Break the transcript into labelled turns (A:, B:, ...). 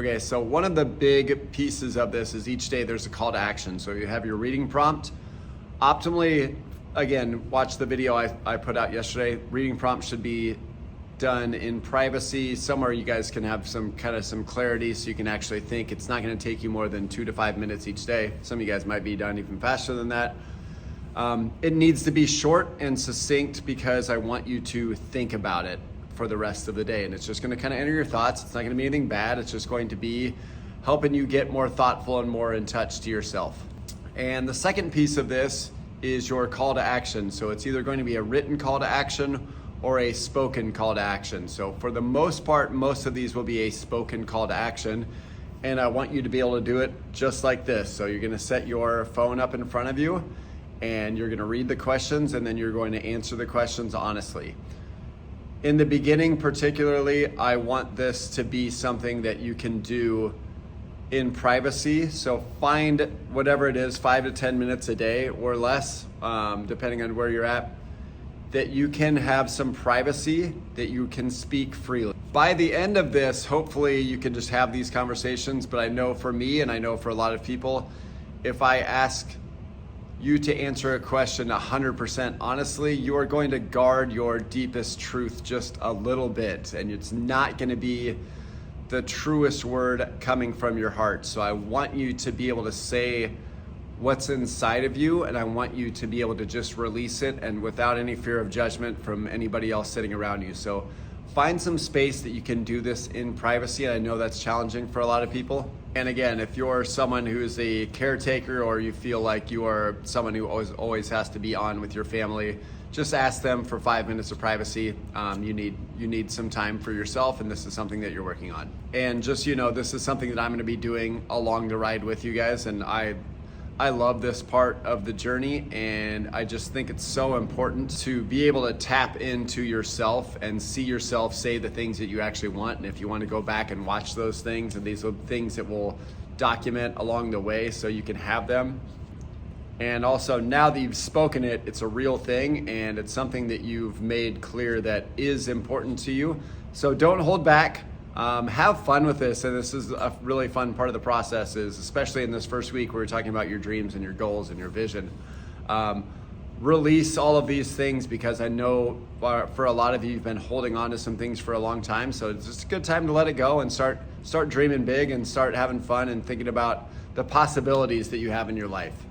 A: Okay, so one of the big pieces of this is each day there's a call to action. So you have your reading prompt. Optimally, again, watch the video I put out yesterday. Reading prompt should be done in privacy, somewhere you guys can have some clarity so you can actually think. It's not gonna take you more than 2 to 5 minutes each day. Some of you guys might be done even faster than that. It needs to be short and succinct because I want you to think about it for the rest of the day. And it's just gonna kind of enter your thoughts. It's not gonna be anything bad. It's just going to be helping you get more thoughtful and more in touch to yourself. And the second piece of this is your call to action. So it's either going to be a written call to action or a spoken call to action. So for the most part, most of these will be a spoken call to action. And I want you to be able to do it just like this. So you're gonna set your phone up in front of you and you're gonna read the questions and then you're going to answer the questions honestly. In the beginning particularly, I want this to be something that you can do in privacy. So find whatever it is, 5 to 10 minutes a day or less, depending on where you're at, that you can have some privacy, that you can speak freely. By the end of this, hopefully you can just have these conversations, but I know for me and I know for a lot of people, if I ask you to answer a question 100% honestly, you are going to guard your deepest truth just a little bit, and it's not gonna be the truest word coming from your heart. So I want you to be able to say what's inside of you, and I want you to be able to just release it and without any fear of judgment from anybody else sitting around you. So find some space that you can do this in privacy. I know that's challenging for a lot of people. And again, if you're someone who's a caretaker or you feel like you are someone who always has to be on with your family, just ask them for 5 minutes of privacy. You need some time for yourself, and this is something that you're working on. And just, this is something that I'm gonna be doing along the ride with you guys, and I love this part of the journey, and I just think it's so important to be able to tap into yourself and see yourself say the things that you actually want. And if you want to go back and watch those things, and these are things that we'll document along the way so you can have them. And also, now that you've spoken it, it's a real thing, and it's something that you've made clear that is important to you. So don't hold back. Have fun with this, and this is a really fun part of the process, is especially in this first week where we're talking about your dreams and your goals and your vision. Release all of these things, because I know for a lot of you, you've been holding on to some things for a long time. So it's just a good time to let it go and start dreaming big and start having fun and thinking about the possibilities that you have in your life.